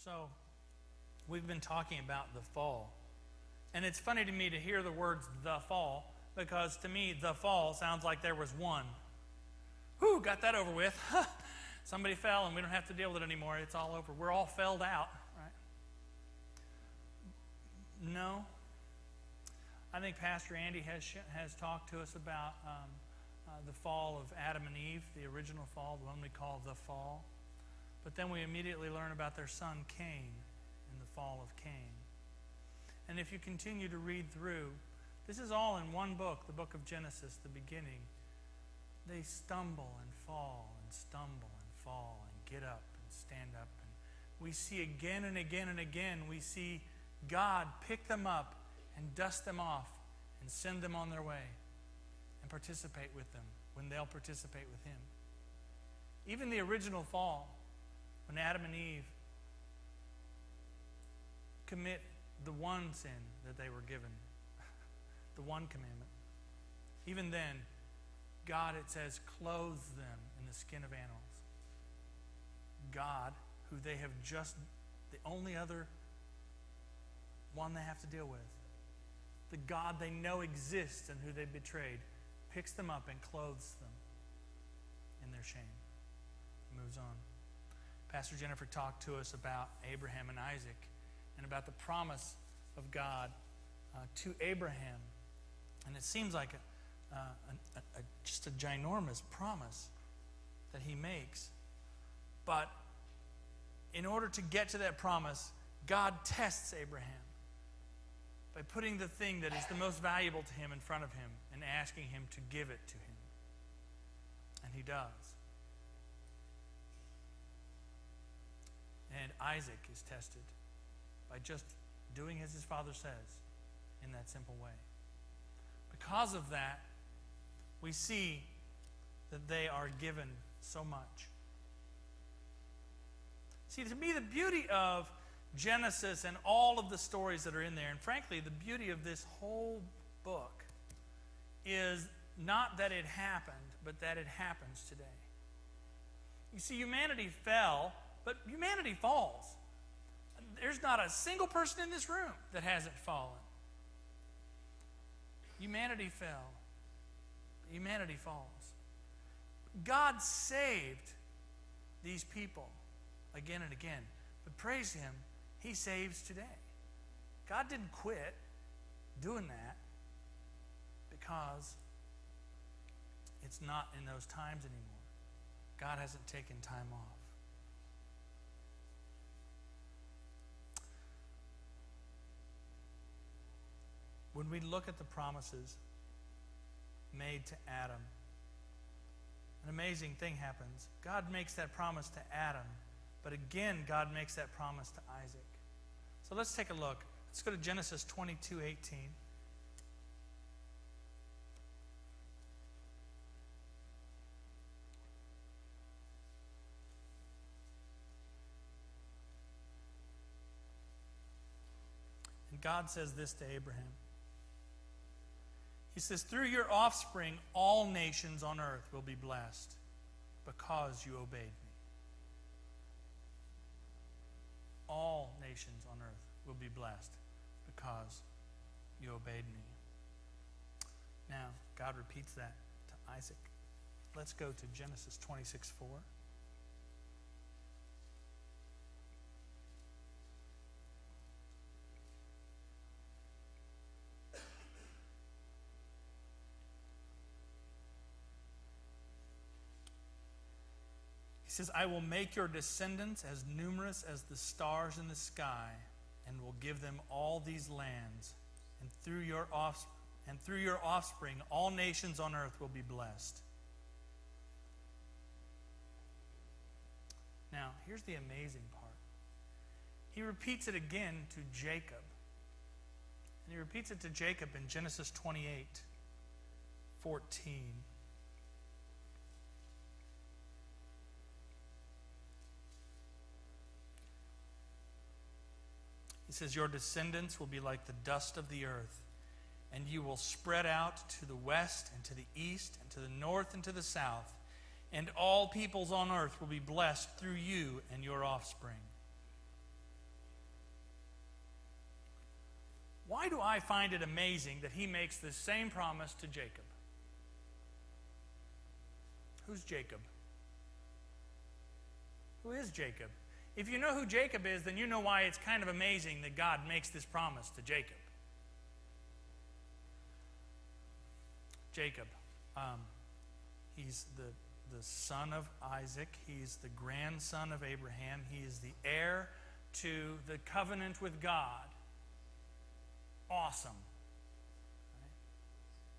So, we've been talking about the fall. And it's funny to me to hear the words the fall, because to me, the fall sounds like there was one. Whew, got that over with. Somebody fell and we don't have to deal with it anymore. It's all over. We're all felled out, right? No. I think Pastor Andy has talked to us about the fall of Adam and Eve, the original fall, the one we call the fall. But then we immediately learn about their son Cain and the fall of Cain. And if you continue to read through, this is all in one book, the book of Genesis, the beginning. They stumble and fall and stumble and fall and get up and stand up. And we see again and again and again, we see God pick them up and dust them off and send them on their way and participate with them when they'll participate with Him. Even the original fall, when Adam and Eve commit the one sin that they were given, the one commandment, even then, God, it says, clothes them in the skin of animals. God, who they have just, the only other one they have to deal with, the God they know exists and who they betrayed, picks them up and clothes them in their shame. Moves on. Pastor Jennifer talked to us about Abraham and Isaac and about the promise of God to Abraham. And it seems like just a ginormous promise that he makes. But in order to get to that promise, God tests Abraham by putting the thing that is the most valuable to him in front of him and asking him to give it to him. And he does. And Isaac is tested by just doing as his father says in that simple way. Because of that, we see that they are given so much. See, to me, the beauty of Genesis and all of the stories that are in there, and frankly, the beauty of this whole book, is not that it happened, but that it happens today. You see, humanity fell, but humanity falls. There's not a single person in this room that hasn't fallen. Humanity fell. Humanity falls. God saved these people again and again. But praise Him, He saves today. God didn't quit doing that because it's not in those times anymore. God hasn't taken time off. When we look at the promises made to Adam, an amazing thing happens. God makes that promise to Adam, but again, God makes that promise to Isaac. So let's take a look. Let's go to Genesis 22:18. And God says this to Abraham. He says, through your offspring, all nations on earth will be blessed because you obeyed me. All nations on earth will be blessed because you obeyed me. Now, God repeats that to Isaac. Let's go to Genesis 26:4. He says, I will make your descendants as numerous as the stars in the sky, and will give them all these lands. And through your offspring, all nations on earth will be blessed. Now, here's the amazing part. He repeats it again to Jacob. And he repeats it to Jacob in Genesis 28:14. He says, your descendants will be like the dust of the earth, and you will spread out to the west and to the east and to the north and to the south, and all peoples on earth will be blessed through you and your offspring. Why do I find it amazing that he makes this same promise to Jacob? Who's Jacob? Who is Jacob? If you know who Jacob is, then you know why it's kind of amazing that God makes this promise to Jacob. Jacob, he's the son of Isaac. He's the grandson of Abraham. He is the heir to the covenant with God. Awesome.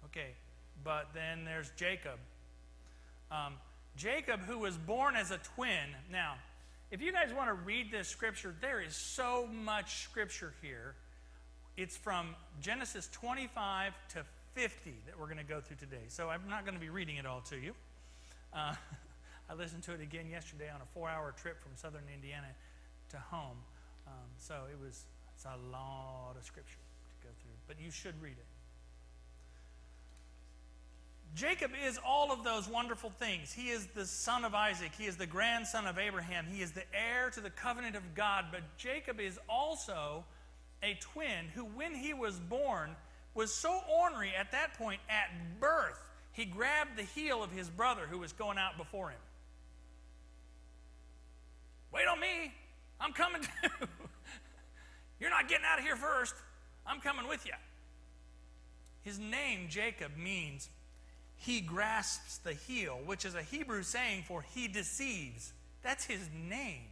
Okay, but then there's Jacob. Jacob, who was born as a twin. Now, if you guys want to read this scripture, there is so much scripture here. It's from Genesis 25 to 50 that we're going to go through today. So I'm not going to be reading it all to you. I listened to it again yesterday on a 4-hour trip from southern Indiana to home. So it's a lot of scripture to go through. But you should read it. Jacob is all of those wonderful things. He is the son of Isaac. He is the grandson of Abraham. He is the heir to the covenant of God. But Jacob is also a twin who, when he was born, was so ornery at that point, at birth, he grabbed the heel of his brother who was going out before him. Wait on me. I'm coming too. You're not getting out of here first. I'm coming with you. His name, Jacob, means he grasps the heel, which is a Hebrew saying for he deceives. That's his name.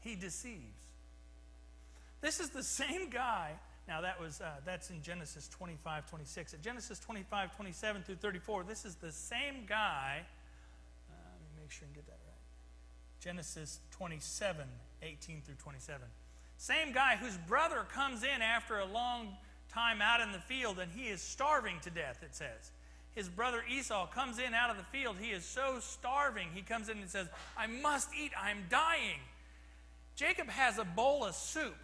He deceives. This is the same guy. Now that's in Genesis 25:26. At Genesis 25:27 through 34, this is the same guy. Let me make sure and get that right. Genesis 27:18 through 27. Same guy whose brother comes in after a long time out in the field, and he is starving to death, it says. His brother Esau comes in out of the field. He is so starving. He comes in and says, I must eat. I'm dying. Jacob has a bowl of soup,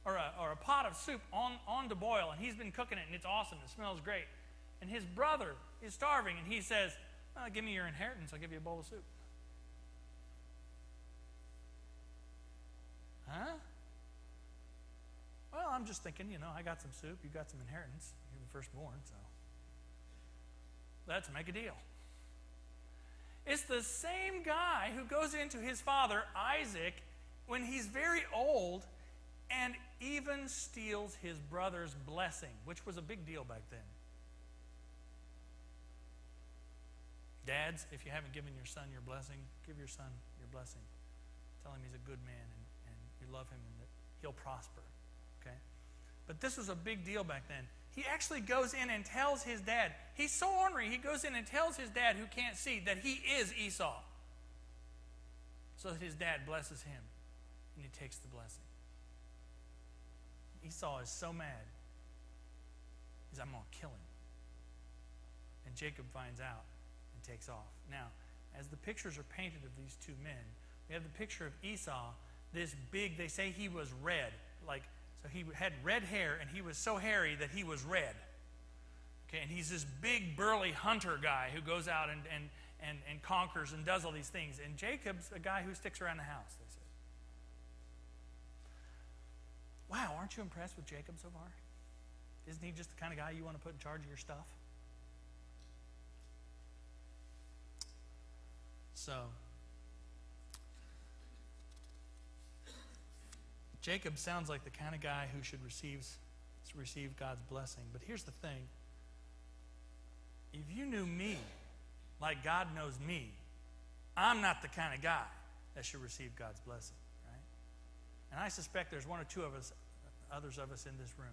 or a pot of soup on to boil, and he's been cooking it, and it's awesome. It smells great. And his brother is starving, and he says, give me your inheritance. I'll give you a bowl of soup. Huh? Well, I'm just thinking, I got some soup, you got some inheritance. You're the firstborn, so let's make a deal. It's the same guy who goes into his father, Isaac, when he's very old, and even steals his brother's blessing, which was a big deal back then. Dads, if you haven't given your son your blessing, give your son your blessing. Tell him he's a good man and you love him and that he'll prosper. Okay? But this was a big deal back then. He actually goes in and tells his dad. He's so ornery, he goes in and tells his dad, who can't see, that he is Esau. So that his dad blesses him, and he takes the blessing. Esau is so mad. He's, I'm going to kill him. And Jacob finds out and takes off. Now, as the pictures are painted of these two men, we have the picture of Esau, this big, they say he was red, so he had red hair, and he was so hairy that he was red. Okay, and he's this big, burly hunter guy who goes out and conquers and does all these things. And Jacob's a guy who sticks around the house, they say. Wow, aren't you impressed with Jacob so far? Isn't he just the kind of guy you want to put in charge of your stuff? So, Jacob sounds like the kind of guy who should receive God's blessing. But here's the thing. If you knew me like God knows me, I'm not the kind of guy that should receive God's blessing, right? And I suspect there's one or two of us, others of us in this room.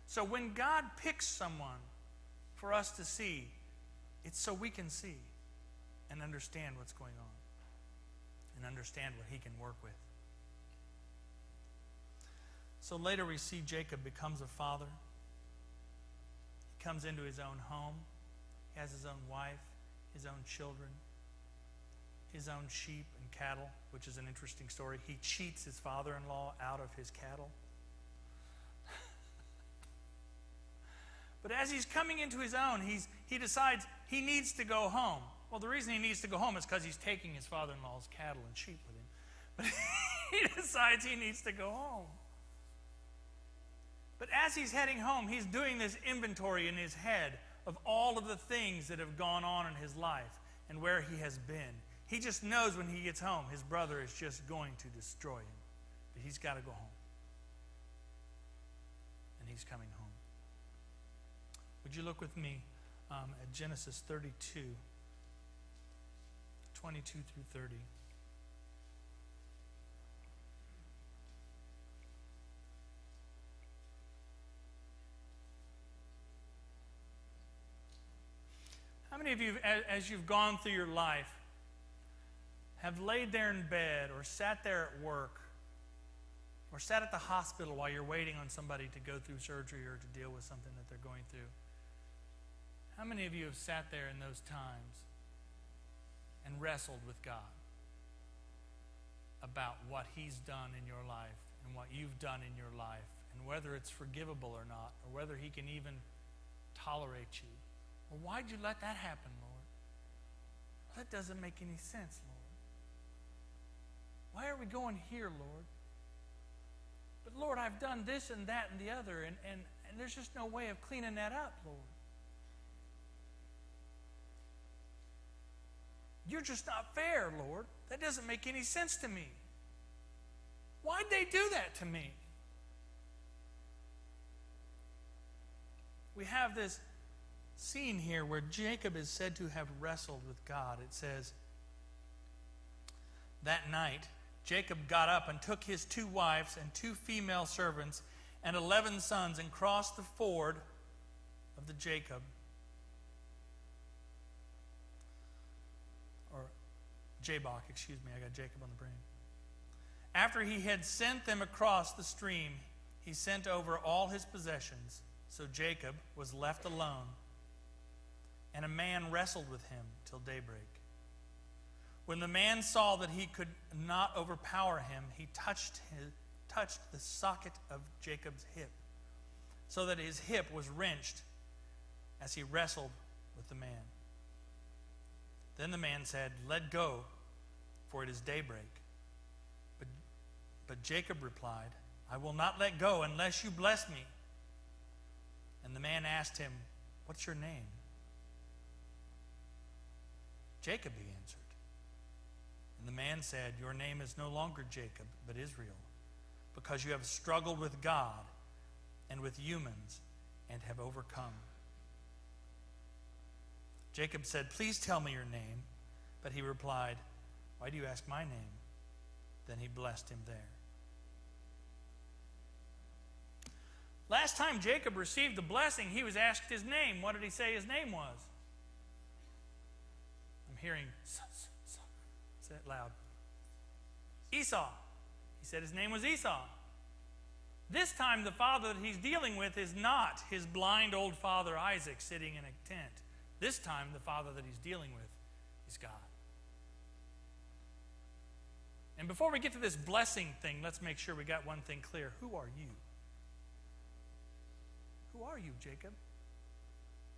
So when God picks someone for us to see, it's so we can see and understand what's going on and understand what he can work with. So later we see Jacob becomes a father. He comes into his own home. He has his own wife, his own children, his own sheep and cattle, which is an interesting story. He cheats his father-in-law out of his cattle. But as he's coming into his own, he decides he needs to go home. Well, the reason he needs to go home is because he's taking his father-in-law's cattle and sheep with him. But he decides he needs to go home. But as he's heading home, he's doing this inventory in his head of all of the things that have gone on in his life and where he has been. He just knows when he gets home, his brother is just going to destroy him. But he's got to go home. And he's coming home. Would you look with me at Genesis 32, 22 through 30. How many of you, as you've gone through your life, have laid there in bed or sat there at work or sat at the hospital while you're waiting on somebody to go through surgery or to deal with something that they're going through? How many of you have sat there in those times and wrestled with God about what He's done in your life and what you've done in your life and whether it's forgivable or not, or whether He can even tolerate you? Well, why'd you let that happen, Lord? Well, that doesn't make any sense, Lord. Why are we going here, Lord? But Lord, I've done this and that and the other, and there's just no way of cleaning that up, Lord. You're just not fair, Lord. That doesn't make any sense to me. Why'd they do that to me? We have this scene here where Jacob is said to have wrestled with God. It says, that night, Jacob got up and took his 2 wives and 2 female servants and 11 sons and crossed the ford of the Jacob, or Jabbok, excuse me, I got Jacob on the brain. After he had sent them across the stream, he sent over all his possessions. So Jacob was left alone, and a man wrestled with him till daybreak. When the man saw that he could not overpower him, he touched the socket of Jacob's hip, so that his hip was wrenched as he wrestled with the man. Then the man said, "Let go, for it is daybreak." But Jacob replied, "I will not let go unless you bless me." And the man asked him, "What's your name?" "Jacob," he answered. And the man said, "Your name is no longer Jacob, but Israel, because you have struggled with God and with humans and have overcome." Jacob said, "Please tell me your name." But he replied, "Why do you ask my name?" Then he blessed him there. Last time Jacob received the blessing, he was asked his name. What did he say his name was? I'm hearing, say it loud. Esau. He said his name was Esau. This time the father that he's dealing with is not his blind old father Isaac sitting in a tent. This time the father that he's dealing with is God. And before we get to this blessing thing, let's make sure we got one thing clear. Who are you? Who are you, Jacob?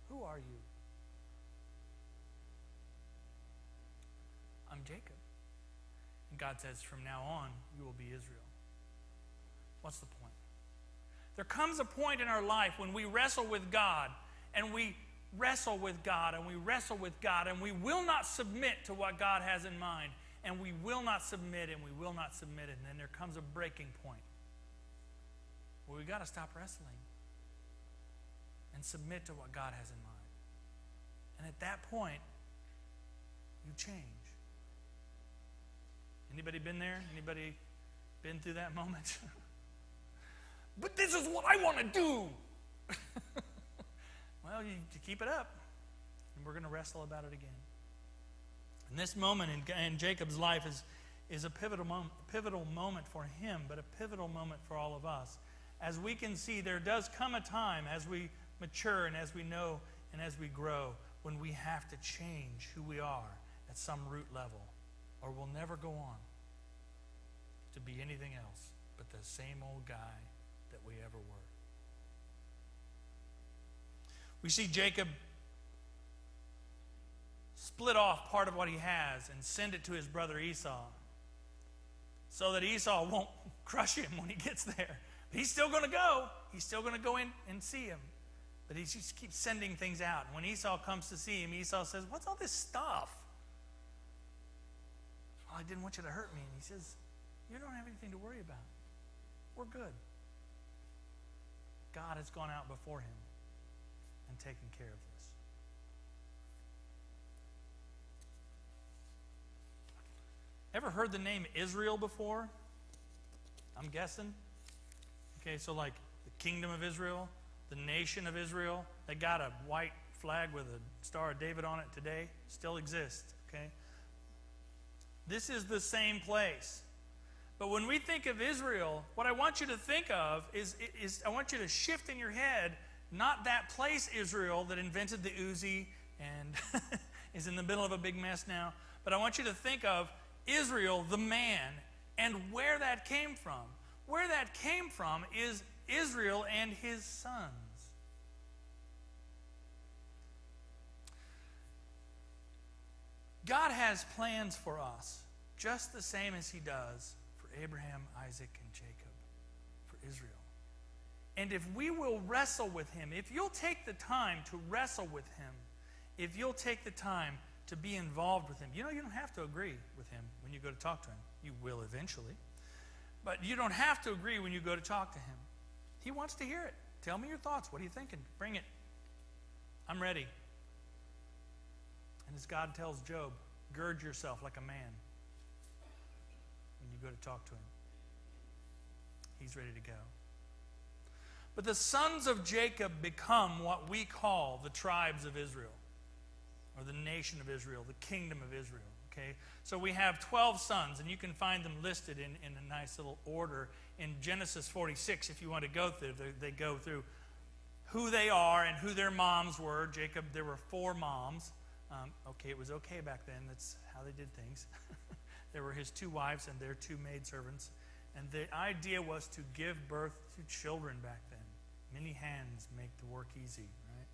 Who are you? I'm Jacob. And God says, from now on, you will be Israel. What's the point? There comes a point in our life when we wrestle with God, and we wrestle with God, and we wrestle with God, and we will not submit to what God has in mind, and we will not submit, and we will not submit, and then there comes a breaking point where we got to stop wrestling and submit to what God has in mind. And at that point, you change. Anybody been there? Anybody been through that moment? But this is what I want to do. Well, you keep it up, and we're going to wrestle about it again. And this moment in Jacob's life is a pivotal moment for him, but a pivotal moment for all of us. As we can see, there does come a time as we mature and as we know and as we grow when we have to change who we are at some root level, or we'll never go on to be anything else but the same old guy that we ever were. We see Jacob split off part of what he has and send it to his brother Esau so that Esau won't crush him when he gets there. He's still going to go. He's still going to go in and see him. But he just keeps sending things out. And when Esau comes to see him, Esau says, what's all this stuff? Well, I didn't want you to hurt me. And he says, you don't have anything to worry about. We're good. God has gone out before him and taken care of this. Ever heard the name Israel before? I'm guessing. Okay, so like the kingdom of Israel, the nation of Israel, they got a white flag with a Star of David on it today, still exists, okay? This is the same place. But when we think of Israel, what I want you to think of is I want you to shift in your head, not that place Israel that invented the Uzi and is in the middle of a big mess now, but I want you to think of Israel, the man, and where that came from. Where that came from is Israel and his sons. God has plans for us, just the same as he does for Abraham, Isaac, and Jacob, for Israel. And if we will wrestle with him, if you'll take the time to wrestle with him, if you'll take the time to be involved with him, you don't have to agree with him when you go to talk to him. You will eventually. But you don't have to agree when you go to talk to him. He wants to hear it. Tell me your thoughts. What are you thinking? Bring it. I'm ready. And as God tells Job, gird yourself like a man when you go to talk to him. He's ready to go. But the sons of Jacob become what we call the tribes of Israel, or the nation of Israel, the kingdom of Israel. Okay? So we have 12 sons, and you can find them listed in a nice little order in Genesis 46 if you want to go through. They go through who they are and who their moms were. Jacob, there were 4 moms. Okay, it was okay back then. That's how they did things. There were his 2 wives and their 2 maidservants. And the idea was to give birth to children back then. Many hands make the work easy, right?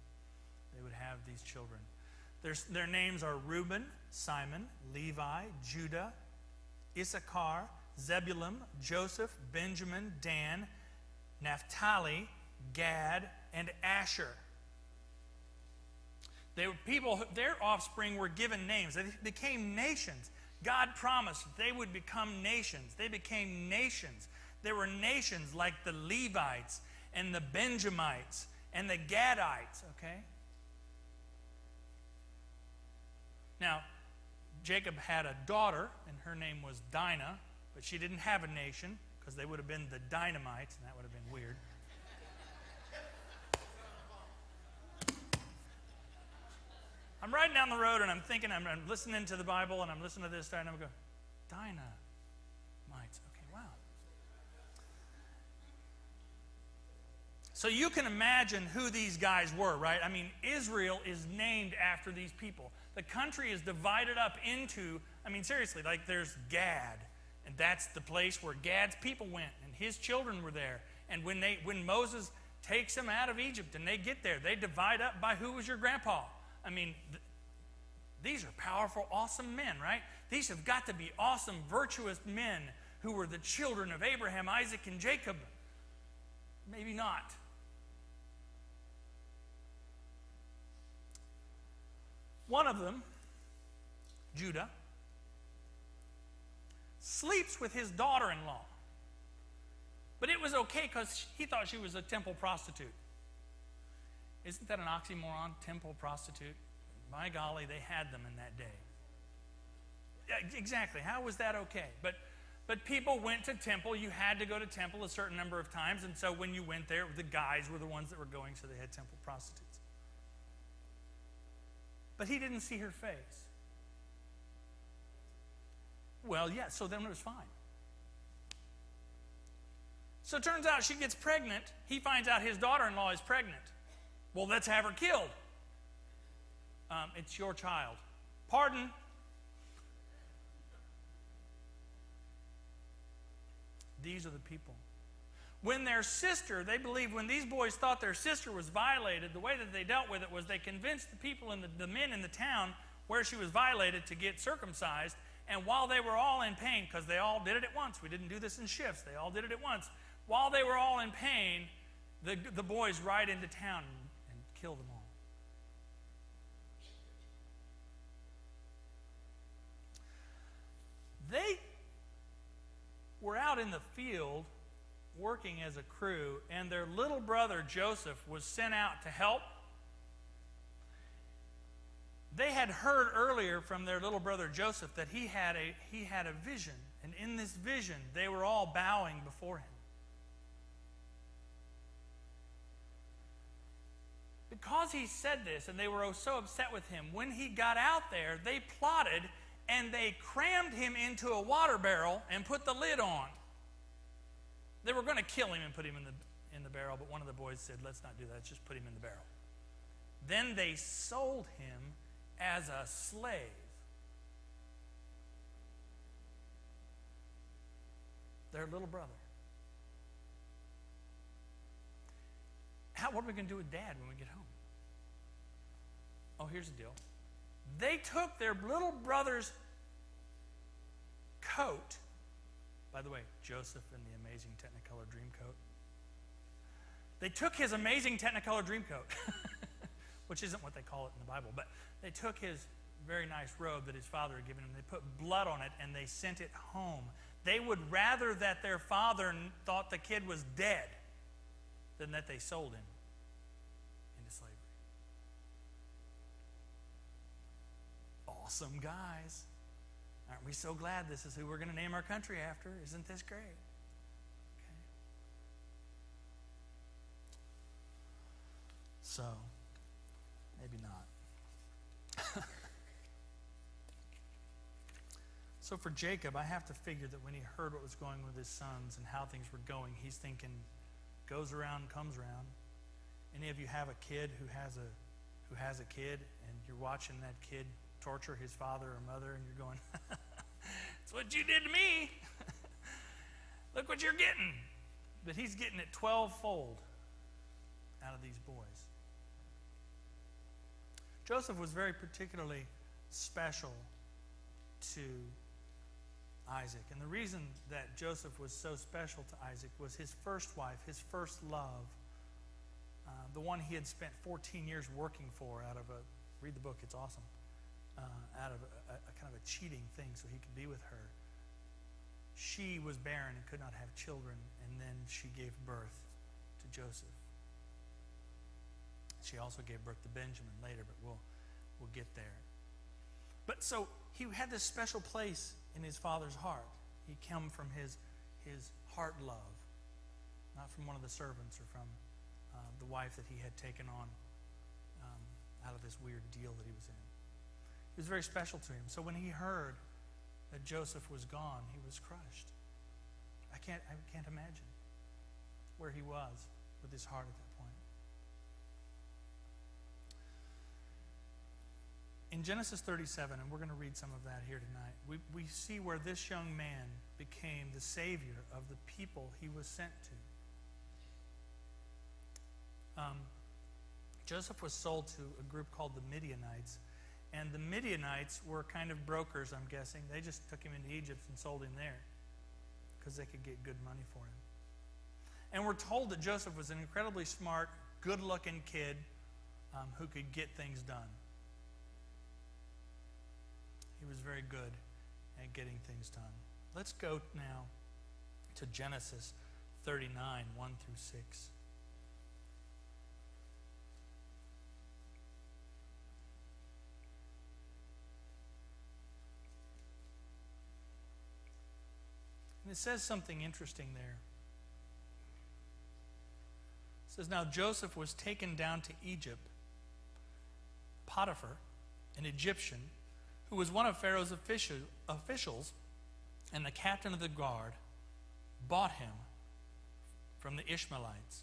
They would have these children. Their names are Reuben, Simon, Levi, Judah, Issachar, Zebulun, Joseph, Benjamin, Dan, Naphtali, Gad, and Asher. Their offspring were given names. They became nations. God promised they would become nations. They became nations. There were nations like the Levites and the Benjamites and the Gadites, okay? Now, Jacob had a daughter, and her name was Dinah, but she didn't have a nation, because they would have been the Dynamites, and that would have been weird. I'm riding down the road, and I'm thinking, I'm listening to the Bible, and I'm listening to this, and I'm going, Dynamites. Okay, wow. So you can imagine who these guys were, right? I mean, Israel is named after these people. The country is divided up into, I mean, seriously, like there's Gad, and that's the place where Gad's people went, and his children were there. And when Moses takes them out of Egypt and they get there, they divide up by who was your grandpa. I mean, these are powerful, awesome men, right? These have got to be awesome, virtuous men who were the children of Abraham, Isaac, and Jacob. Maybe not. One of them, Judah, sleeps with his daughter-in-law. But it was okay because he thought she was a temple prostitute. Isn't that an oxymoron, temple prostitute? My golly, they had them in that day. Yeah, exactly. How was that okay? But people went to temple. You had to go to temple a certain number of times. And so when you went there, the guys were the ones that were going, so they had temple prostitutes. But he didn't see her face. Well, yeah, so then it was fine. So it turns out she gets pregnant. He finds out his daughter-in-law is pregnant. Well, let's have her killed. It's your child. Pardon? These are the people. When their sister, they believe when these boys thought their sister was violated, the way that they dealt with it was they convinced the people and the men in the town where she was violated to get circumcised. And while they were all in pain, because they all did it at once, we didn't do this in shifts, they all did it at once. while they were all in pain, the boys ride into town and kill them all. They were out in the field working as a crew, and their little brother Joseph was sent out to help. They had heard earlier from their little brother Joseph that he had a vision, and in this vision they were all bowing before him. Because he said this and they were so upset with him, when he got out there, they plotted and they crammed him into a water barrel and put the lid on. They were going to kill him and put him in the barrel, but one of the boys said, let's not do that, let's just put him in the barrel. Then they sold him as a slave. Their little brother. What are we going to do with Dad when we get home? Oh, here's the deal. They took their little brother's coat. By the way, Joseph in the amazing Technicolor Dreamcoat. They took his amazing Technicolor Dreamcoat, which isn't what they call it in the Bible, but they took his very nice robe that his father had given him. They put blood on it and they sent it home. They would rather that their father thought the kid was dead than that they sold him into slavery. Awesome guys. Aren't we so glad this is who we're going to name our country after? Isn't this great? Okay. So, maybe not. So for Jacob, I have to figure that when he heard what was going with his sons and how things were going, he's thinking, goes around, comes around. Any of you have a kid who has a kid, and you're watching that kid torture his father or mother, and you're going, that's what you did to me. Look what you're getting. But he's getting it 12-fold out of these boys. Joseph was very particularly special to Isaac. And the reason that Joseph was so special to Isaac was his first wife, his first love, the one he had spent 14 years working for out of read the book, it's awesome, out of a kind of a cheating thing so he could be with her. She was barren and could not have children, and then she gave birth to Joseph. She also gave birth to Benjamin later, but we'll get there. But so he had this special place in his father's heart. He came from his heart love, not from one of the servants or from the wife that he had taken on out of this weird deal that he was in. It was very special to him. So when he heard that Joseph was gone, he was crushed. I can't imagine where he was with his heart at that point. In Genesis 37, and we're going to read some of that here tonight, we see where this young man became the savior of the people he was sent to. Joseph was sold to a group called the Midianites, and the Midianites were kind of brokers, I'm guessing. They just took him into Egypt and sold him there because they could get good money for him. And we're told that Joseph was an incredibly smart, good-looking kid who could get things done. He was very good at getting things done. Let's go now to Genesis 39, 1 through 6. And it says something interesting there. It says, now Joseph was taken down to Egypt. Potiphar, an Egyptian, who was one of Pharaoh's officials and the captain of the guard, bought him from the Ishmaelites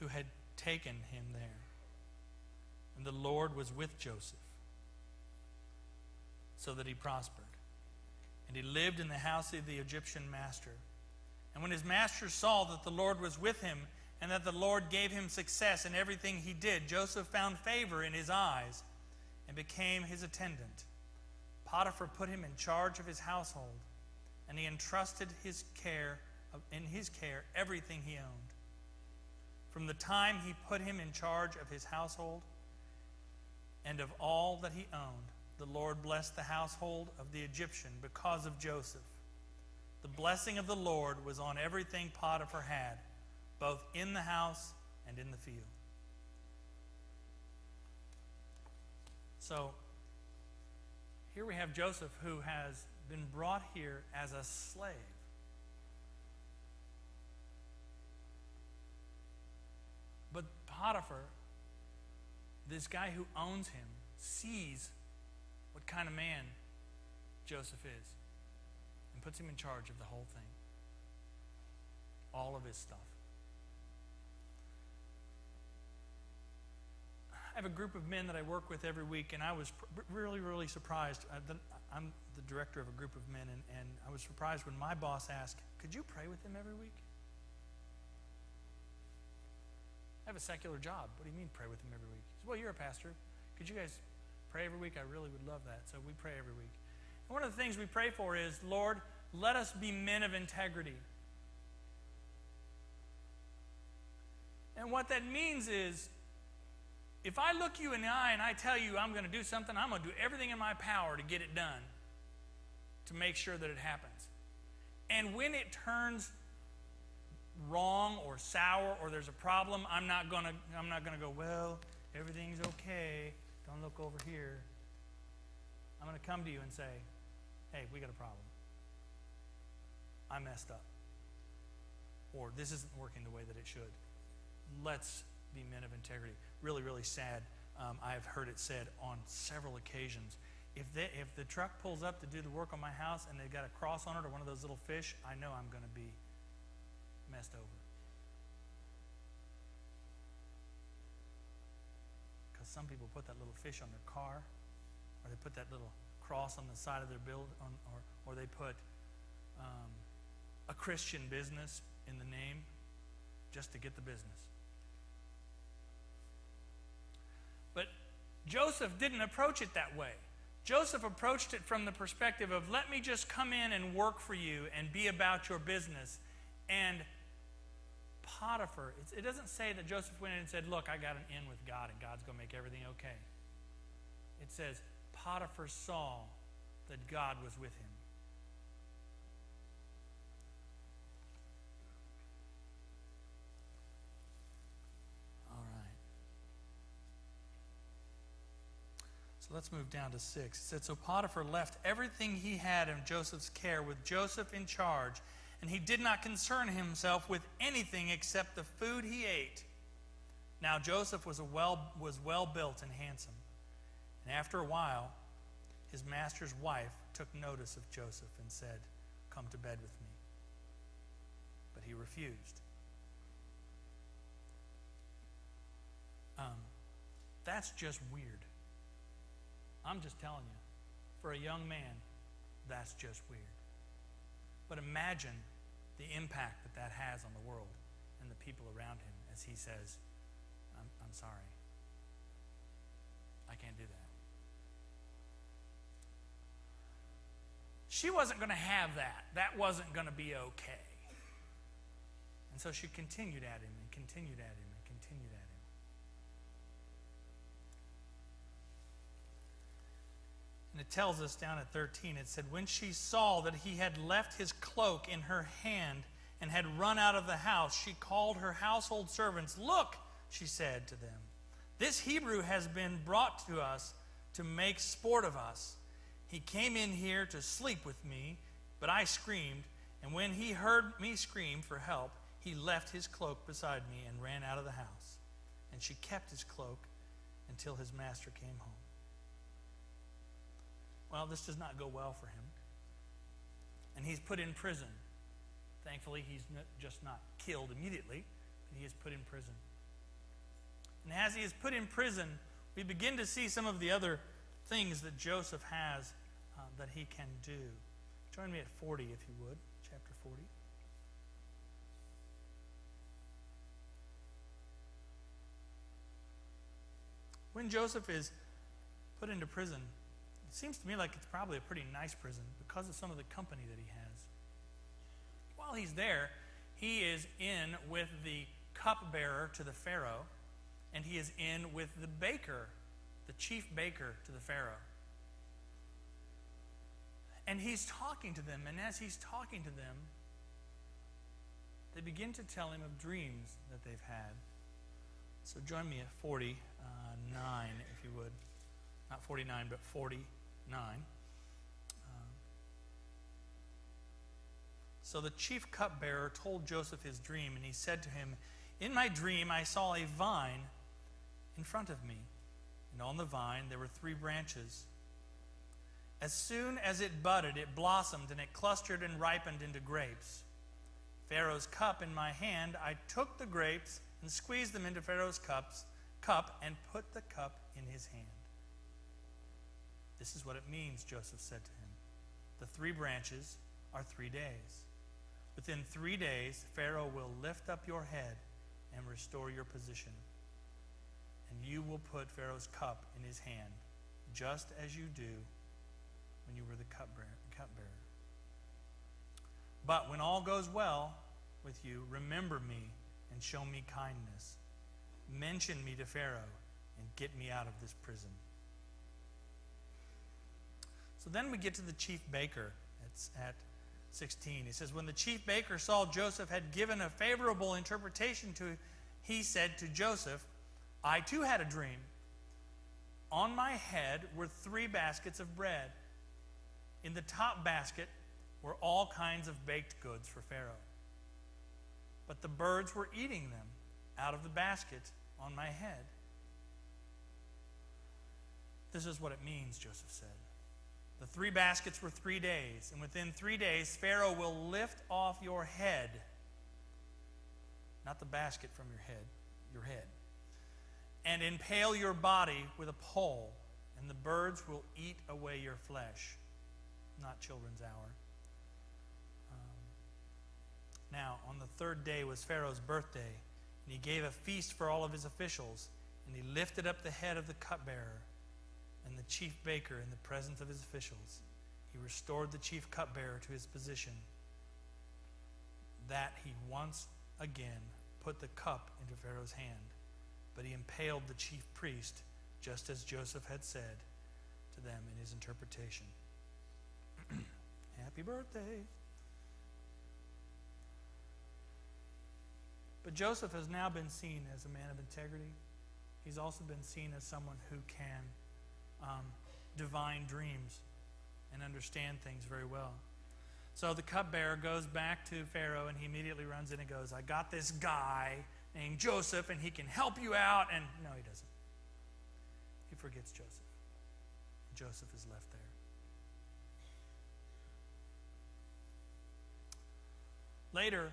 who had taken him there. And the Lord was with Joseph so that he prospered. And he lived in the house of the Egyptian master. And when his master saw that the Lord was with him and that the Lord gave him success in everything he did, Joseph found favor in his eyes and became his attendant. Potiphar put him in charge of his household, and he entrusted his care in his care everything he owned. From the time he put him in charge of his household and of all that he owned, the Lord blessed the household of the Egyptian because of Joseph. The blessing of the Lord was on everything Potiphar had, both in the house and in the field. So, here we have Joseph, who has been brought here as a slave. But Potiphar, this guy who owns him, sees what kind of man Joseph is and puts him in charge of the whole thing. All of his stuff. I have a group of men that I work with every week, and I was really, really surprised. I'm the director of a group of men, and I was surprised when my boss asked, "Could you pray with them every week?" I have a secular job. What do you mean pray with them every week? He said, "Well, you're a pastor. Could you guys pray every week? I really would love that." So we pray every week. And one of the things we pray for is, Lord, let us be men of integrity. And what that means is, if I look you in the eye and I tell you I'm going to do something, I'm going to do everything in my power to get it done, to make sure that it happens. And when it turns wrong or sour or there's a problem, I'm not going to go, "Well, everything's okay. Don't look over here." I'm going to come to you and say, "Hey, we got a problem. I messed up. Or this isn't working the way that it should. Let's be men of integrity." Really, really sad. I've heard it said on several occasions, if the truck pulls up to do the work on my house and they've got a cross on it or one of those little fish, I know I'm going to be messed over. Because some people put that little fish on their car, or they put that little cross on the side of their build, or they put a Christian business in the name just to get the business. But Joseph didn't approach it that way. Joseph approached it from the perspective of, let me just come in and work for you and be about your business. And Potiphar, it doesn't say that Joseph went in and said, "Look, I got an in with God and God's going to make everything okay." It says Potiphar saw that God was with him. So let's move down to 6. It said, "So Potiphar left everything he had in Joseph's care with Joseph in charge, and he did not concern himself with anything except the food he ate. Now Joseph was well built and handsome. And after a while, his master's wife took notice of Joseph and said, 'Come to bed with me.' But he refused." That's just weird. I'm just telling you, for a young man, that's just weird. But imagine the impact that has on the world and the people around him as he says, I'm sorry. I can't do that. She wasn't going to have that. That wasn't going to be okay. And so she continued at him and continued at him and continued at him. And it tells us down at 13, it said, "When she saw that he had left his cloak in her hand and had run out of the house, she called her household servants. 'Look,' she said to them, 'this Hebrew has been brought to us to make sport of us. He came in here to sleep with me, but I screamed, and when he heard me scream for help, he left his cloak beside me and ran out of the house. And she kept his cloak until his master came home.'" Well, this does not go well for him. And he's put in prison. Thankfully, he's just not killed immediately, but he is put in prison. And as he is put in prison, we begin to see some of the other things that Joseph has that he can do. Join me at 40, if you would, chapter 40. When Joseph is put into prison, it seems to me like it's probably a pretty nice prison because of some of the company that he has. While he's there, He is in with the cupbearer to the Pharaoh, and he is in with the baker, the chief baker to the Pharaoh. And he's talking to them, and as he's talking to them, they begin to tell him of dreams that they've had. So join me at 49, if you would. Not 49, but 49. So the chief cupbearer told Joseph his dream, and he said to him, "In my dream I saw a vine in front of me, and on the vine there were 3 branches. As soon as it budded, it blossomed, and it clustered and ripened into grapes. Pharaoh's cup in my hand, I took the grapes and squeezed them into Pharaoh's cup and put the cup in his hand." This is what it means, Joseph said to him. "The 3 branches are 3 days. Within 3 days, Pharaoh will lift up your head and restore your position. And you will put Pharaoh's cup in his hand, just as you do when you were the cupbearer. But when all goes well with you, remember me and show me kindness. Mention me to Pharaoh and get me out of this prison." So then we get to the chief baker. It's at 16. He says, "When the chief baker saw Joseph had given a favorable interpretation he said to Joseph, 'I too had a dream. On my head were 3 baskets of bread. In the top basket were all kinds of baked goods for Pharaoh. But the birds were eating them out of the basket on my head.'" This is what it means, Joseph said. "The 3 baskets were 3 days, and within 3 days Pharaoh will lift off your head," not the basket from your head, "and impale your body with a pole, and the birds will eat away your flesh." Not children's hour. Now, on the 3rd day was Pharaoh's birthday, and he gave a feast for all of his officials, and he lifted up the head of the cupbearer and the chief baker in the presence of his officials. He restored the chief cupbearer to his position, that he once again put the cup into Pharaoh's hand. But he impaled the chief priest, just as Joseph had said to them in his interpretation. Happy birthday. But Joseph has now been seen as a man of integrity. He's also been seen as someone who can divine dreams and understand things very well. So the cupbearer goes back to Pharaoh, and he immediately runs in and goes, "I got this guy named Joseph, and he can help you out." And no, he doesn't. He forgets Joseph. Joseph is left there. Later,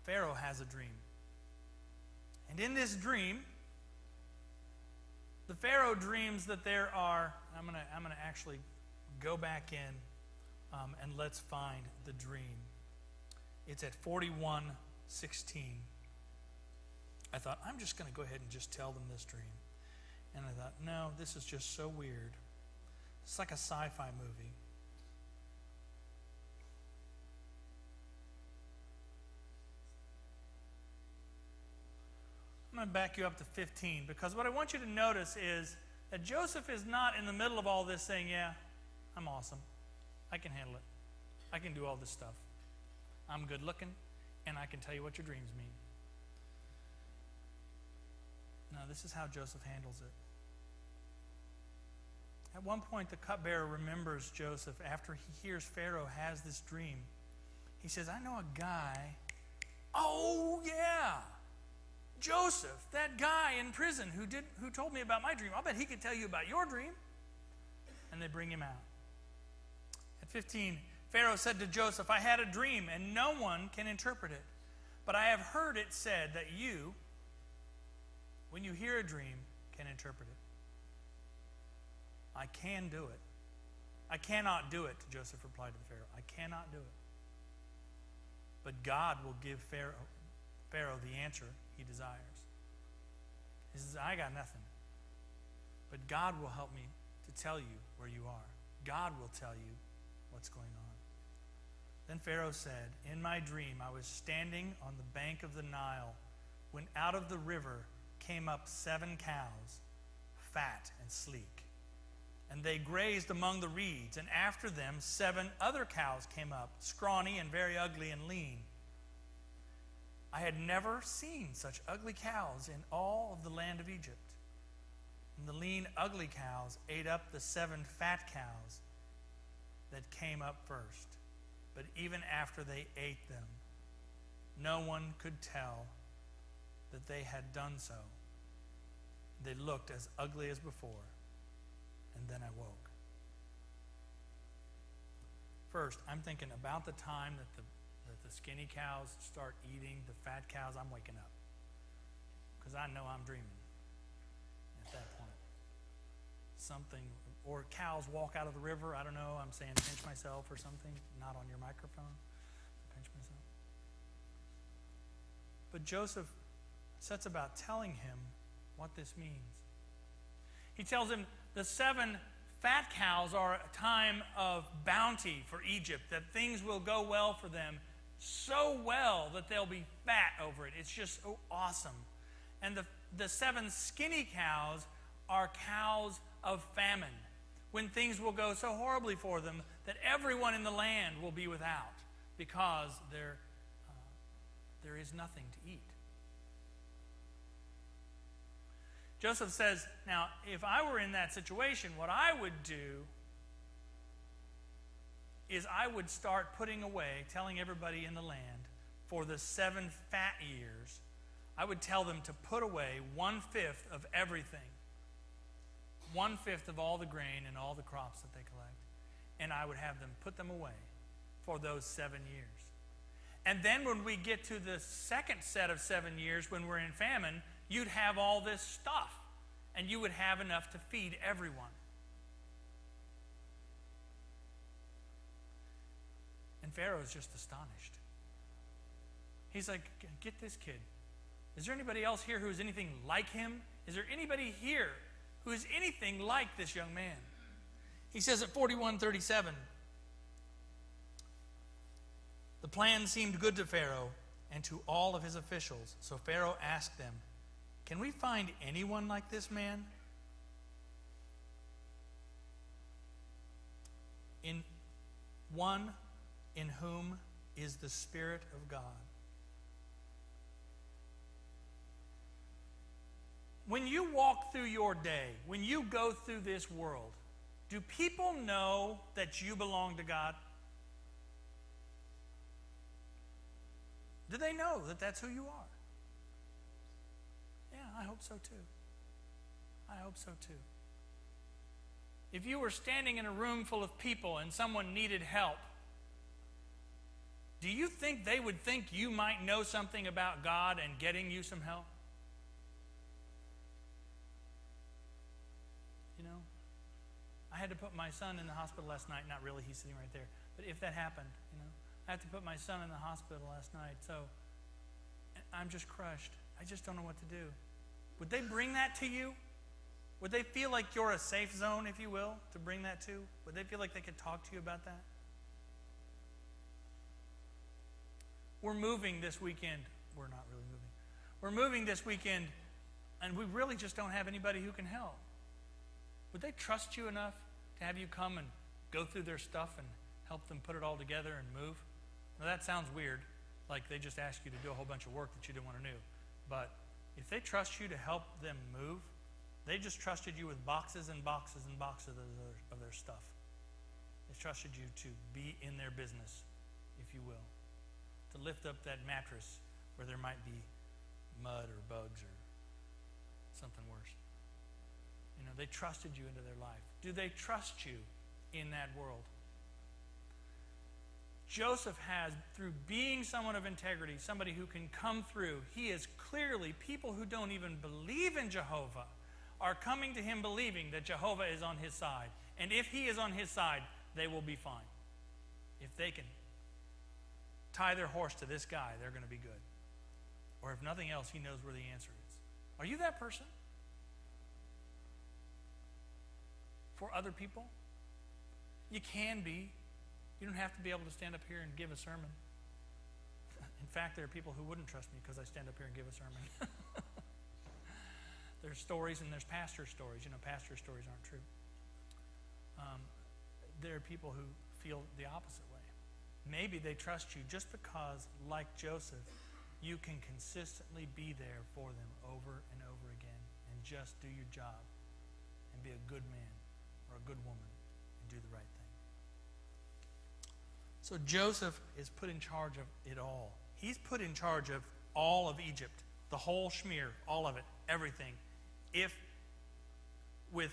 Pharaoh has a dream. And in this dream, the Pharaoh dreams that there are, I'm gonna actually go back in and let's find the dream. It's at 41:16. I thought, I'm just going to go ahead and just tell them this dream. And I thought, no, this is just so weird. It's like a sci-fi movie. I'm going to back you up to 15, because what I want you to notice is that Joseph is not in the middle of all this saying, "Yeah, I'm awesome. I can handle it. I can do all this stuff. I'm good looking, and I can tell you what your dreams mean." No, this is how Joseph handles it. At one point, the cupbearer remembers Joseph after he hears Pharaoh has this dream. He says, "I know a guy." "Oh, yeah. Joseph, that guy in prison who told me about my dream. I'll bet he could tell you about your dream." And they bring him out. At 15, Pharaoh said to Joseph, "I had a dream, and no one can interpret it. But I have heard it said that you, when you hear a dream, can interpret it." "I can do it." "I cannot do it," Joseph replied to the Pharaoh. "I cannot do it. But God will give Pharaoh the answer he desires." He says, "I got nothing. But God will help me to tell you where you are. God will tell you what's going on." Then Pharaoh said, "In my dream I was standing on the bank of the Nile when out of the river came up 7 cows, fat and sleek. And they grazed among the reeds, and after them 7 other cows came up, scrawny and very ugly and lean. I had never seen such ugly cows in all of the land of Egypt. And the lean, ugly cows ate up the 7 fat cows that came up first. But even after they ate them, no one could tell that they had done so. They looked as ugly as before. And then I woke." First, I'm thinking about the time that the skinny cows start eating the fat cows, I'm waking up. Because I know I'm dreaming at that point. Something, or cows walk out of the river, I don't know, I'm saying pinch myself or something, not on your microphone, pinch myself. But Joseph sets about telling him what this means. He tells him the 7 fat cows are a time of bounty for Egypt, that things will go well for them, so well that they'll be fat over it. It's just so awesome. And the 7 skinny cows are cows of famine, when things will go so horribly for them that everyone in the land will be without because there is nothing to eat. Joseph says, now, if I were in that situation, what I would do is I would start putting away, telling everybody in the land, for the 7 fat years, I would tell them to put away 1/5 of everything. 1/5 of all the grain and all the crops that they collect. And I would have them put them away for those 7 years. And then when we get to the second set of 7 years, when we're in famine, you'd have all this stuff, and you would have enough to feed everyone. And Pharaoh's just astonished. He's like, get this kid. Is there anybody else here who is anything like him? Is there anybody here who is anything like this young man? He says at 41:37, the plan seemed good to Pharaoh and to all of his officials. So Pharaoh asked them, "Can we find anyone like this man? One in whom is the Spirit of God." When you walk through your day, when you go through this world, do people know that you belong to God? Do they know that that's who you are? Yeah, I hope so too. I hope so too. If you were standing in a room full of people and someone needed help, do you think they would think you might know something about God and getting you some help? You know, I had to put my son in the hospital last night. Not really, he's sitting right there. But if that happened, you know, I had to put my son in the hospital last night. So I'm just crushed. I just don't know what to do. Would they bring that to you? Would they feel like you're a safe zone, if you will, to bring that to? Would they feel like they could talk to you about that? We're moving this weekend. We're not really moving. We're moving this weekend, and we really just don't have anybody who can help. Would they trust you enough to have you come and go through their stuff and help them put it all together and move? Now, that sounds weird, like they just asked you to do a whole bunch of work that you didn't want to do. But if they trust you to help them move, they just trusted you with boxes and boxes and boxes of their stuff. They trusted you to be in their business, if you will, to lift up that mattress where there might be mud or bugs or something worse. You know, they trusted you into their life. Do they trust you in that world? Joseph has, through being someone of integrity, somebody who can come through, he is clearly, people who don't even believe in Jehovah are coming to him believing that Jehovah is on his side. And if he is on his side, they will be fine. If they can tie their horse to this guy, they're going to be good. Or if nothing else, he knows where the answer is. Are you that person? For other people? You can be. You don't have to be able to stand up here and give a sermon. In fact, there are people who wouldn't trust me because I stand up here and give a sermon. There's stories and there's pastor stories. Pastor stories aren't true. There are people who feel the opposite way. Maybe they trust you just because, like Joseph, you can consistently be there for them over and over again and just do your job and be a good man or a good woman and do the right thing. So Joseph is put in charge of it all. He's put in charge of all of Egypt, the whole schmear, all of it, everything. If with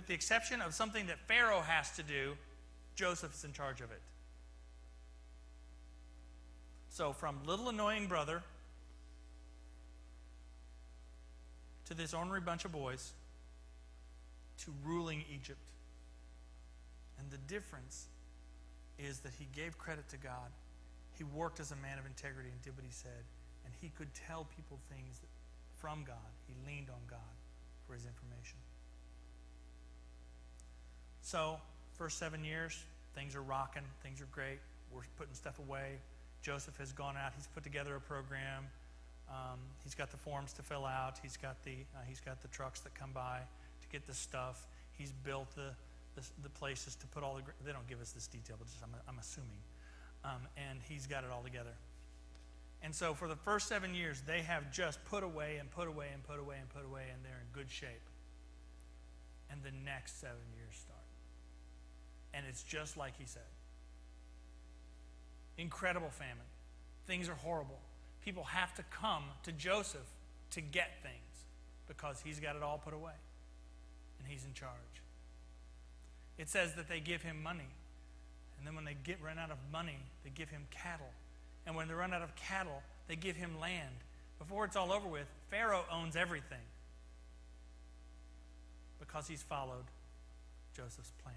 the exception of something that Pharaoh has to do, Joseph's in charge of it. So from little annoying brother to this ornery bunch of boys to ruling Egypt. And the difference is that he gave credit to God. He worked as a man of integrity and did what he said. And he could tell people things from God. He leaned on God for his information. So, first 7 years, things are rocking. Things are great. We're putting stuff away. Joseph has gone out. He's put together a program. He's got the forms to fill out. He's got the trucks that come by to get the stuff. He's built the places to put all the. They don't give us this detail, but just, I'm assuming. And he's got it all together. And so for the first 7 years, they have just put away and put away and put away and put away, and they're in good shape. And the next 7 years start. And it's just like he said. Incredible famine. Things are horrible. People have to come to Joseph to get things because he's got it all put away. And he's in charge. It says that they give him money. And then when they run out of money, they give him cattle. And when they run out of cattle, they give him land. Before it's all over with, Pharaoh owns everything because he's followed Joseph's plan.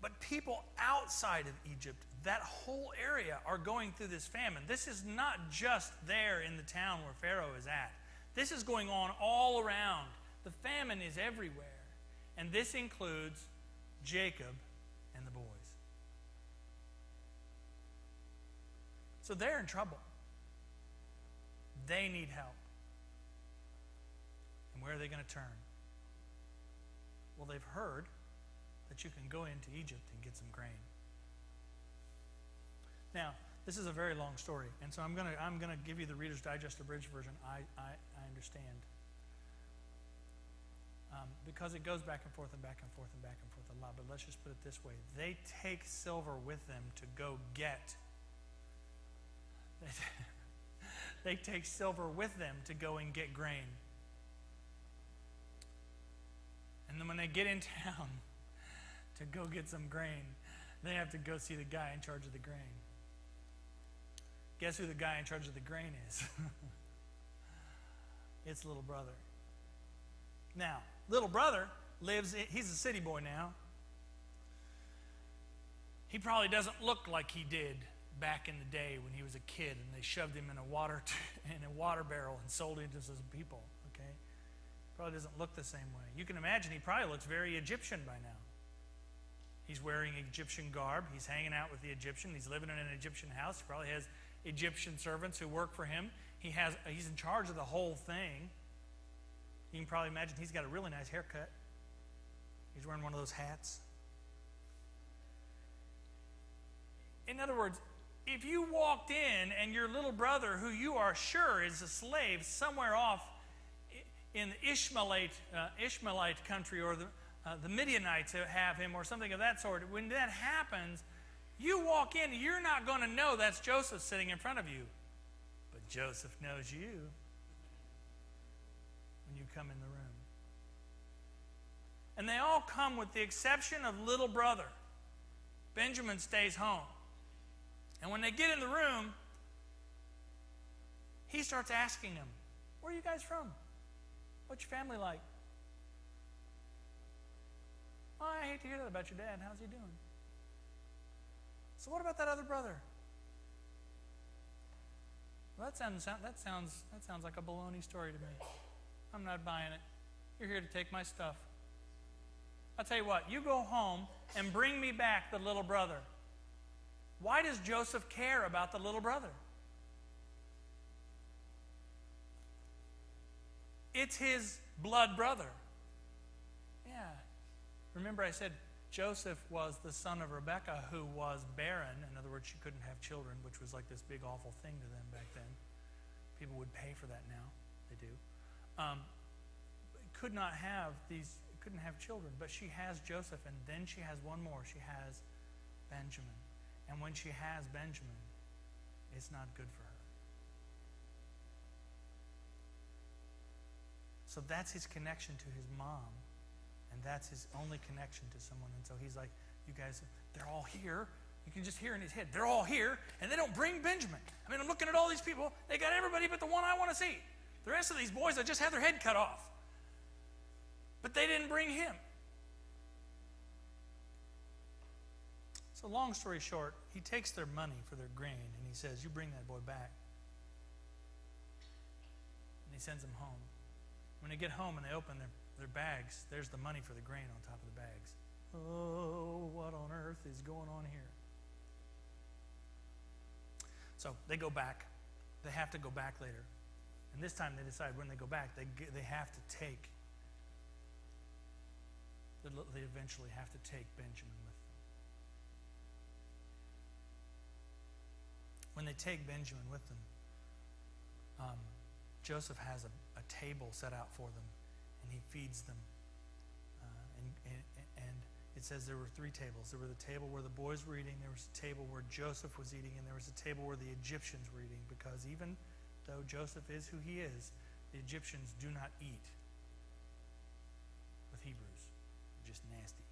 But people outside of Egypt, that whole area, are going through this famine. This is not just there in the town where Pharaoh is at. This is going on all around. The famine is everywhere. And this includes Jacob and the boys. So they're in trouble. They need help. And where are they going to turn? Well, they've heard that you can go into Egypt and get some grain. Now, this is a very long story, and so I'm going to give you the Reader's Digest abridged version. I understand. Because it goes back and forth and back and forth and back and forth a lot, but let's just put it this way. They take silver with them to go get. They take silver with them to go and get grain. And then when they get in town to go get some grain, they have to go see the guy in charge of the grain. Guess who the guy in charge of the grain is? It's little brother. Now, little brother he's a city boy now. He probably doesn't look like he did back in the day when he was a kid and they shoved him in a water barrel and sold him to some people, okay? Probably doesn't look the same way. You can imagine he probably looks very Egyptian by now. He's wearing Egyptian garb. He's hanging out with the Egyptian. He's living in an Egyptian house. He probably has Egyptian servants who work for him. He's in charge of the whole thing. You can probably imagine he's got a really nice haircut. He's wearing one of those hats. In other words, if you walked in and your little brother, who you are sure is a slave somewhere off in the Ishmaelite country, or the Midianites have him, or something of that sort, when that happens, you walk in, you're not going to know that's Joseph sitting in front of you. But Joseph knows you when you come in the room. And they all come with the exception of little brother. Benjamin stays home. And when they get in the room, he starts asking them, "Where are you guys from? What's your family like?" "Oh, I hate to hear that about your dad. How's he doing?" "So what about that other brother?" "Well, that sounds like a baloney story to me. I'm not buying it. You're here to take my stuff. I'll tell you what, you go home and bring me back the little brother. Why does Joseph care about the little brother? It's his blood brother. Yeah. Remember I said Joseph was the son of Rebekah, who was barren. In other words, she couldn't have children, which was like this big awful thing to them back then. People would pay for that now. They do. Couldn't have children, but she has Joseph, and then she has one more. She has Benjamin. And when she has Benjamin, it's not good for her. So that's his connection to his mom, and that's his only connection to someone. And so he's like, you guys, they're all here. You can just hear in his head, they're all here, and they don't bring Benjamin. I mean, I'm looking at all these people. They got everybody but the one I want to see. The rest of these boys, I just had their head cut off. But they didn't bring him. So long story short, he takes their money for their grain, and he says, you bring that boy back. And he sends them home. When they get home and they open their bags, there's the money for the grain on top of the bags. Oh, what on earth is going on here? So they go back. They have to go back later. And this time they decide when they go back, they have to take, they eventually have to take Benjamin with them. When they take Benjamin with them, Joseph has a table set out for them, and he feeds them. And it says there were 3 tables. There was the table where the boys were eating, there was a table where Joseph was eating, and there was a table where the Egyptians were eating, because even though Joseph is who he is, the Egyptians do not eat with Hebrews. They're just nasty.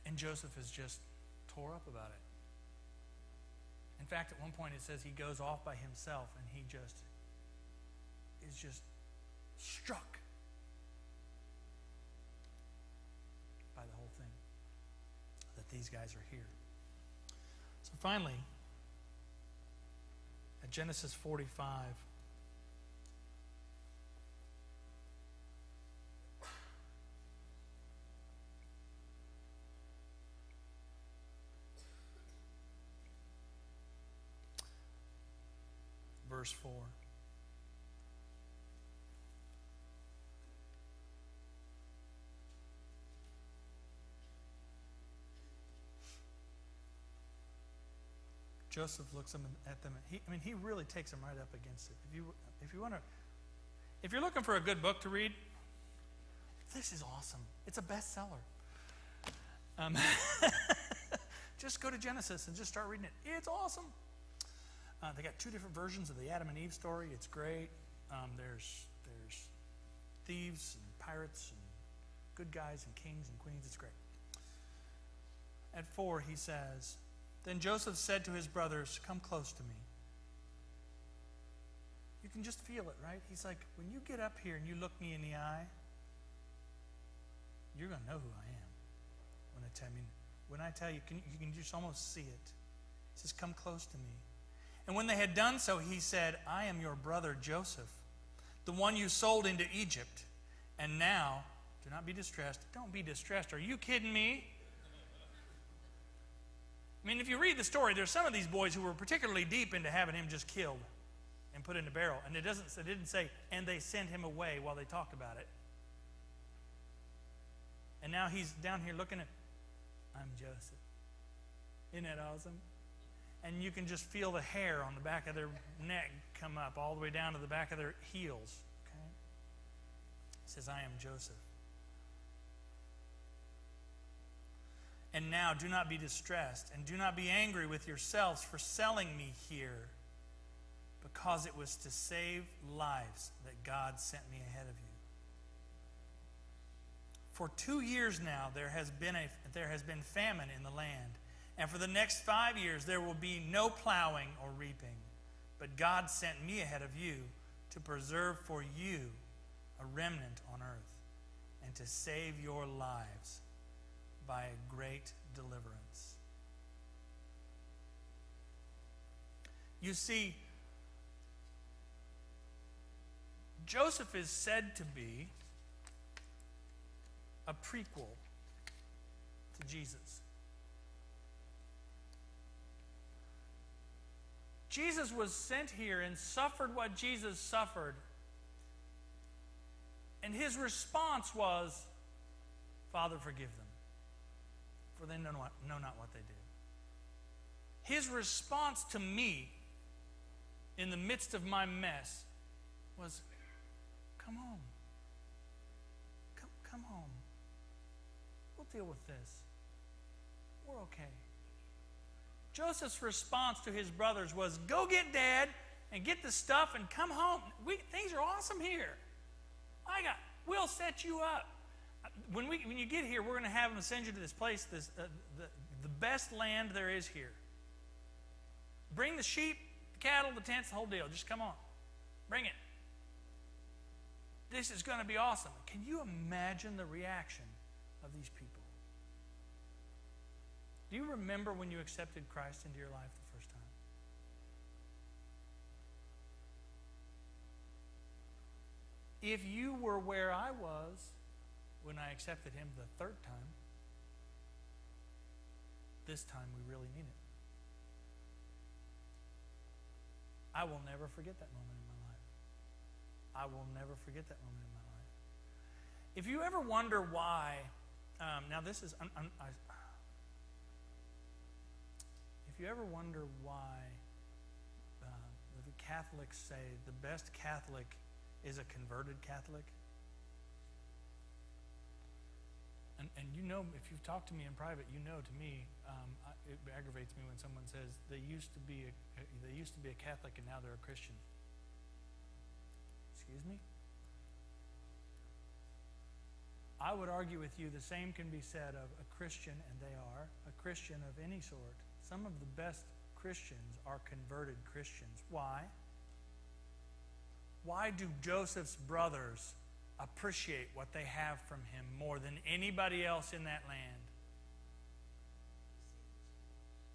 And Joseph is just tore up about it. In fact, at one point it says he goes off by himself, and he is just struck by the whole thing, that these guys are here. So finally, at Genesis 45, verse 4. Joseph looks at them. He really takes them right up against it. If you're looking for a good book to read, this is awesome. It's a bestseller. Just go to Genesis and just start reading it. It's awesome. They got 2 different versions of the Adam and Eve story. It's great. There's thieves and pirates and good guys and kings and queens. It's great. At 4, he says, then Joseph said to his brothers, come close to me. You can just feel it, right? He's like, when you get up here and you look me in the eye, you're going to know who I am. When I tell you, you can just almost see it. He says, come close to me. And when they had done so, he said, I am your brother Joseph, the one you sold into Egypt. And now, do not be distressed. Don't be distressed. Are you kidding me? If you read the story, there's some of these boys who were particularly deep into having him just killed and put in a barrel. And it didn't say, and they sent him away while they talked about it. And now he's down here looking at, I'm Joseph. Isn't that awesome? And you can just feel the hair on the back of their neck come up all the way down to the back of their heels. Okay? He says, I am Joseph. And now do not be distressed, and do not be angry with yourselves for selling me here, because it was to save lives that God sent me ahead of you. For 2 years now there has been famine in the land, and for the next 5 years there will be no plowing or reaping. But God sent me ahead of you to preserve for you a remnant on earth, and to save your lives by a great deliverance. You see, Joseph is said to be a prequel to Jesus. Jesus was sent here and suffered what Jesus suffered. And his response was, Father, forgive them, for they know not what they do. His response to me in the midst of my mess was, come home. Come home. We'll deal with this. We're okay. Joseph's response to his brothers was, go get Dad and get the stuff and come home. Things are awesome here. We'll set you up. When you get here, we're going to have them send you to this place, the best land there is here. Bring the sheep, the cattle, the tents, the whole deal. Just come on. Bring it. This is going to be awesome. Can you imagine the reaction of these people? Do you remember when you accepted Christ into your life the first time? If you were where I was when I accepted him the third time, this time we really mean it. I will never forget that moment in my life. I will never forget that moment in my life. If you ever wonder why, now this is, if you ever wonder why the Catholics say the best Catholic is a converted Catholic, and you know, if you've talked to me in private, you know, to me, it aggravates me when someone says they used to be a Catholic and now they're a Christian. Excuse me? I would argue with you the same can be said of a Christian, and they are, a Christian of any sort. Some of the best Christians are converted Christians. Why? Why do Joseph's brothers appreciate what they have from him more than anybody else in that land?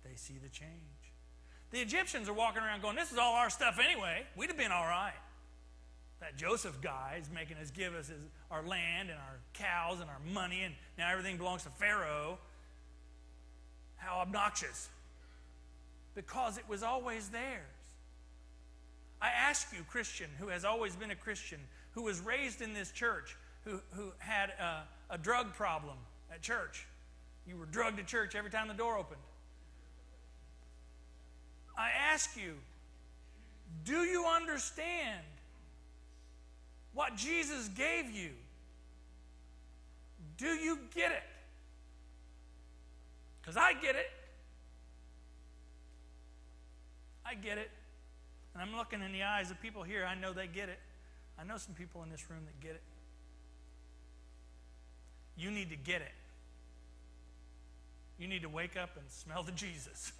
They see the change. The Egyptians are walking around going, this is all our stuff anyway. We'd have been all right. That Joseph guy is making us give us our land and our cows and our money, and now everything belongs to Pharaoh. How obnoxious. Because it was always theirs. I ask you, Christian, who has always been a Christian, who was raised in this church, who had a drug problem at church. You were drugged to church every time the door opened. I ask you, do you understand what Jesus gave you? Do you get it? Because I get it. I get it. And I'm looking in the eyes of people here. I know they get it. I know some people in this room that get it. You need to get it. You need to wake up and smell the Jesus.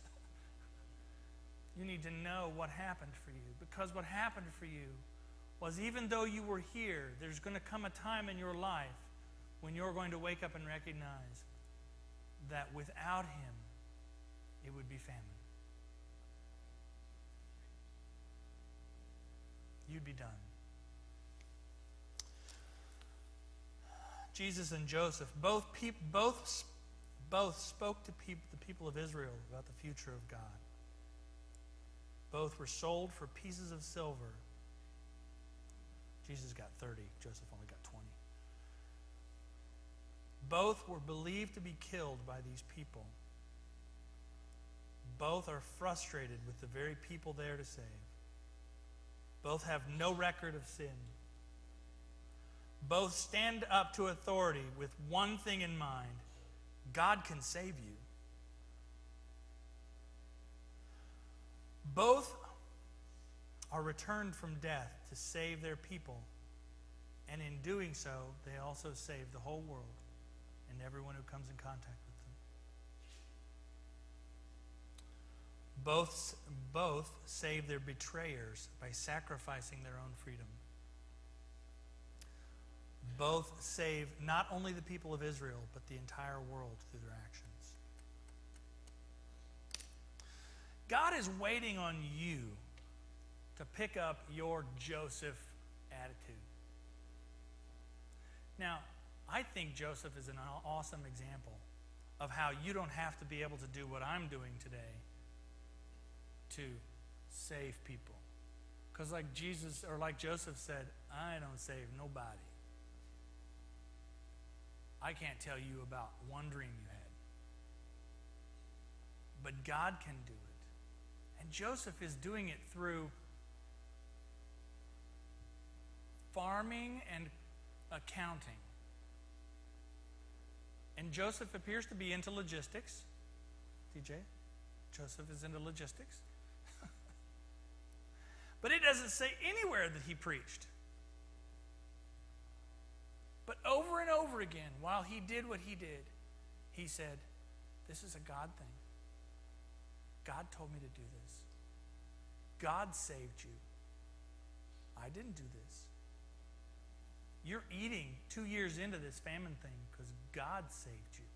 You need to know what happened for you. Because what happened for you was, even though you were here, there's going to come a time in your life when you're going to wake up and recognize that without him, it would be famine. You'd be done. Jesus and Joseph both spoke to the people of Israel about the future of God. Both were sold for pieces of silver. Jesus got 30. Joseph only got 20. Both were believed to be killed by these people. Both are frustrated with the very people there to save. Both have no record of sin. Both stand up to authority with one thing in mind: God can save you. Both are returned from death to save their people, and in doing so, they also save the whole world and everyone who comes in contact with them. Both save their betrayers by sacrificing their own freedom. Both save not only the people of Israel, but the entire world through their actions. God is waiting on you to pick up your Joseph attitude. Now, I think Joseph is an awesome example of how you don't have to be able to do what I'm doing today to save people. Because like Jesus, or like Joseph said, I don't save nobody. I can't tell you about one dream you had. But God can do it. And Joseph is doing it through farming and accounting. And Joseph appears to be into logistics. TJ, Joseph is into logistics. But it doesn't say anywhere that he preached. But over and over again, while he did what he did, he said, this is a God thing. God told me to do this. God saved you. I didn't do this. You're eating 2 years into this famine thing because God saved you.